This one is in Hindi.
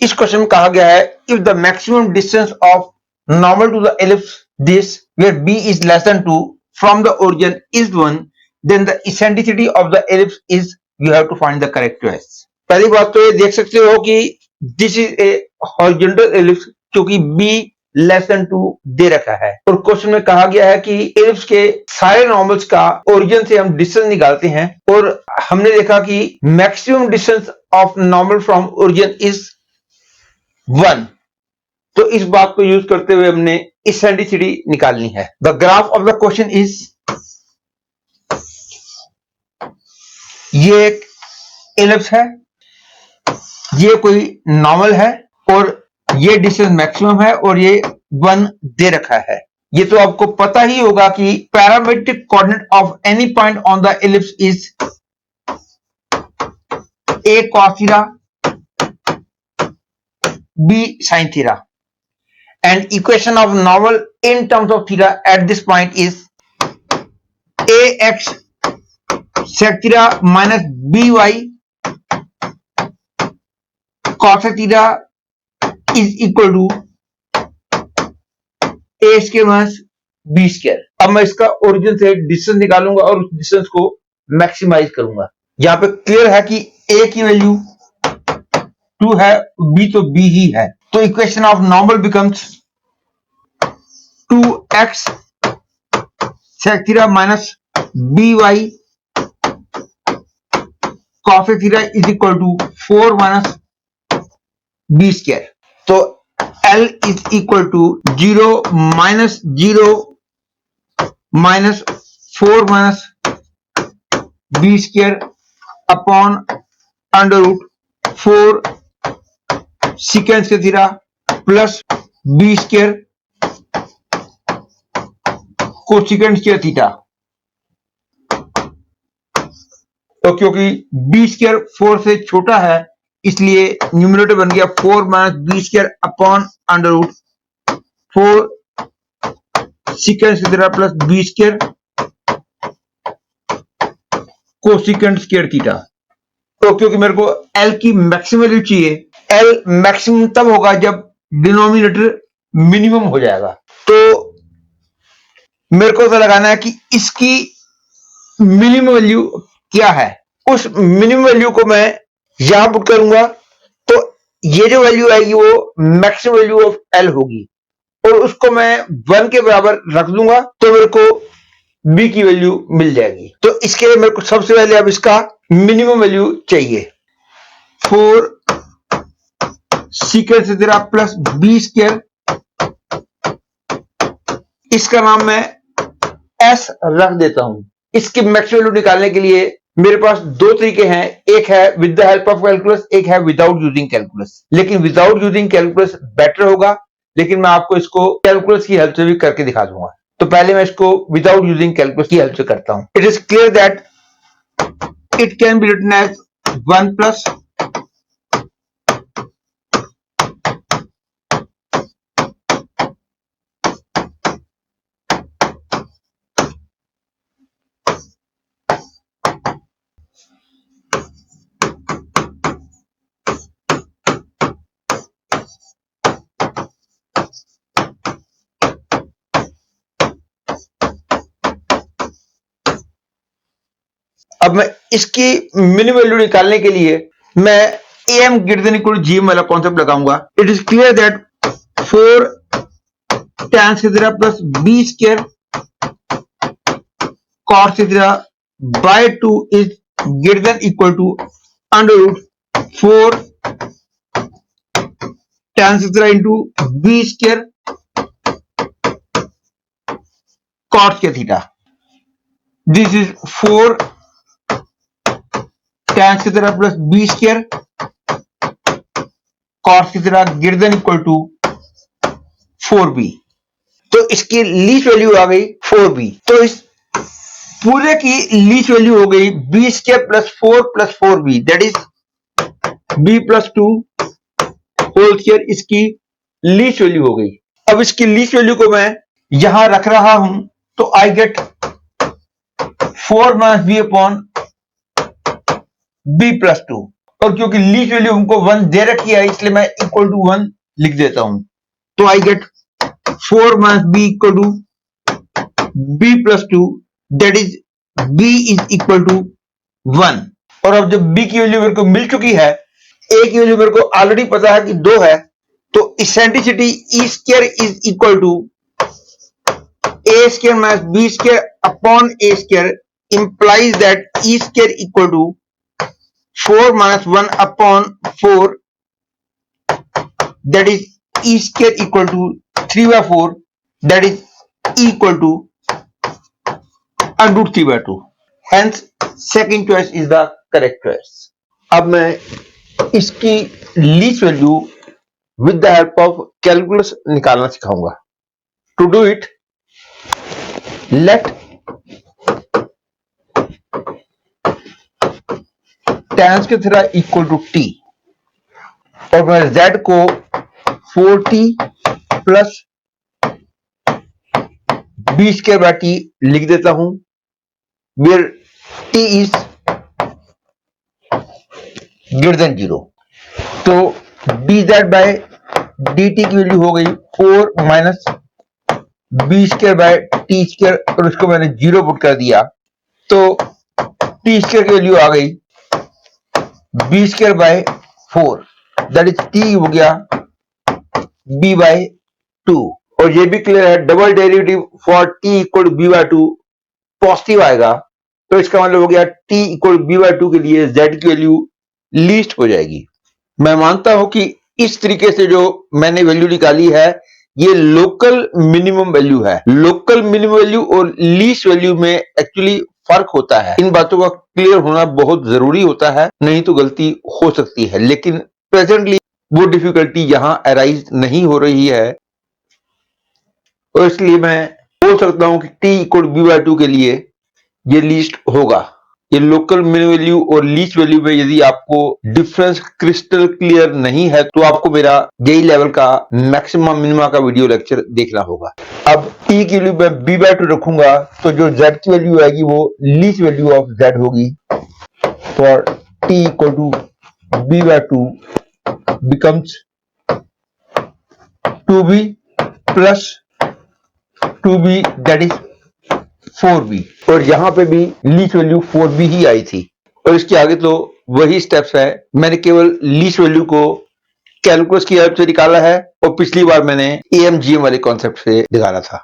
इस क्वेश्चन में कहा गया है if the maximum distance of normal to the ellipse this where b is less than 2 from the origin is 1 then the eccentricity of the ellipse is you have to find the correct choice। पहली बात तो ये देख सकते हो कि this is a horizontal ellipse क्योंकि b लेस देन 2 दे रखा है और क्वेश्चन में कहा गया है कि एलिप्स के सारे नॉर्मल्स का ओरिजिन से हम डिस्टेंस निकालते हैं और हमने देखा कि maximum distance of normal from origin is 1। तो इस बात को यूज करते हुए हमने इसेंट्रिसिटी निकालनी है। The graph of the question is, ये एक एलिप्स है, ये कोई नॉर्मल है और ये डिस्टेंस मैक्सिमम है और ये 1 दे रखा है। ये तो आपको पता ही होगा कि parametric coordinate of any point on the ellipse is a cos theta, b sin theta, and equation of normal in terms of theta at this point is ax sec theta minus by cos theta is equal to a square minus b square। अब मैं इसका ओरिजिन से डिस्टेंस निकालूंगा और उस डिस्टेंस को मैक्सिमाइज करूंगा। यहां पे क्लियर है कि a की वैल्यू 2 है, b तो b ही है, तो equation of normal becomes 2x sec theta minus by cos theta is equal to 4 minus b square। तो L is equal to 0 minus 0 minus 4 minus b square upon under root 4 secant square theta plus b square cosecant square theta। तो क्योंकि b square 4 से छोटा है इसलिए न्यूमरेटर बन गया 4 minus b square upon under root 4 secant square theta plus b square cosecant square theta. तो क्योंकि मेरे को L की मैक्सिमम वैल्यू चाहिए, L मैक्सिमम तब होगा जब डिनोमिनेटर मिनिमम हो जाएगा। तो मेरे को तो लगाना है कि इसकी मिनिमम वैल्यू क्या है। उस मिनिमम वैल्यू को मैं यहां पुट करूंगा तो ये जो वैल्यू आएगी वो मैक्सिमम वैल्यू ऑफ L होगी और उसको मैं 1 के बराबर रख दूंगा तो मेरे को b की वैल्यू मिल जाएगी। तो इसके लिए मेरे को सबसे पहले अब इसका मिनिमम वैल्यू चाहिए। 4 secant से तेरा प्लस b स्क्वायर, इसका नाम मैं s रख देता हूं। इसकी मैक्सिमम वैल्यू निकालने के लिए मेरे पास दो तरीके हैं, एक है with the help of calculus, एक है विदाउट यूजिंग कैलकुलस। लेकिन विदाउट यूजिंग कैलकुलस बेटर होगा, लेकिन मैं आपको इसको कैलकुलस की हेल्प से भी करके दिखा दूंगा। तो पहले मैं इसको विदाउट यूजिंग कैलकुलस की हेल्प से करता हूं। It is clear that it can be written as 1 plus अब मैं इसकी मिनिमम वैल्यू निकालने के लिए मैं am greater than equal to gm वाला कॉन्सेप्ट लगाऊंगा। It is clear that 4 tan theta plus b square cos theta by 2 is greater than equal to under root 4 tan theta into b square cos theta. This is 4 tan theta plus b square cos theta greater than equal to 4b। तो इसकी लीस्ट वैल्यू आ गई 4b। तो इस पूरे की लीस्ट वैल्यू हो गई b square plus 4b, that is b plus 2 whole square. इसकी लीस्ट वैल्यू हो गई। अब इसकी लीस्ट वैल्यू को मैं यहां रख रहा हूं तो I get 4 minus b upon b plus 2। और क्योंकि लीस्ट वैल्यू हमको 1 दे रखी है इसलिए मैं इक्वल टू 1 लिख देता हूं। तो I get 4 minus b equal to b plus 2, that is b is equal to 1। और अब जब b की वैल्यू मेरे को मिल चुकी है, a की वैल्यू मेरे को ऑलरेडी पता है कि 2 है, तो eccentricity e square is equal to a square minus b square upon a square implies that e square equal to 4 minus 1 upon 4, that is e square equal to 3 by 4, that is equal to under root 3 by 2. Hence second choice is the correct choice. अब मैं इसकी least value with the help of calculus निकालना सिखाऊंगा। To do it, let tan के थीटा इक्वल टू t और मैं z को 4t प्लस b स्क्वायर बाय t लिख देता हूं, where t is greater than 0। तो dz बाय dt की वैल्यू हो गई 4 minus b square by t square और उसको मैंने 0 पुट कर दिया, तो टी स्क्वायर की वैल्यू आ गई b square by 4, that is t हो गया बी बाय 2। और ये भी क्लियर है, double derivative for t equal b by 2 positive आएगा, तो इसका मतलब हो गया टी इक्वल बी बाय 2 के लिए जेड की वैल्यू लीस्ट हो जाएगी। मैं मानता हूं कि इस तरीके से जो मैंने वैल्यू निकाली है ये लोकल मिनिमम वैल्यू है। लोकल मिनिमम वैल्यू और लीस्ट वैल्यू में एक्चुअली फर्क होता है। इन बातों का क्लियर होना बहुत जरूरी होता है, नहीं तो गलती हो सकती है। लेकिन प्रेजेंटली वो डिफिकल्टी यहां अराइज नहीं हो रही है और इसलिए मैं बोल सकता हूं कि t इक्वल बी बाय 2 के लिए ये लीस्ट होगा। ये लोकल मिनिमम वैल्यू और लीस्ट वैल्यू में यदि आपको डिफरेंस क्रिस्टल क्लियर नहीं है तो आपको मेरा जेई लेवल का मैक्सिमम मिनिमा का वीडियो लेक्चर देखना होगा। अब t की वैल्यू मैं b बाय 2 रखूंगा तो जो z की वैल्यू आएगी वो लीस्ट वैल्यू ऑफ z होगी। For t equal to b by 2 becomes 2b plus 2b that is 4b, और यहां पे भी लीस्ट वैल्यू 4b ही आई थी और इसके आगे तो वही स्टेप्स है। मैंने केवल लीस्ट वैल्यू को कैलकुलस की हेल्प से निकाला है और पिछली बार मैंने एएमजीएम वाले कॉन्सेप्ट से निकाला था।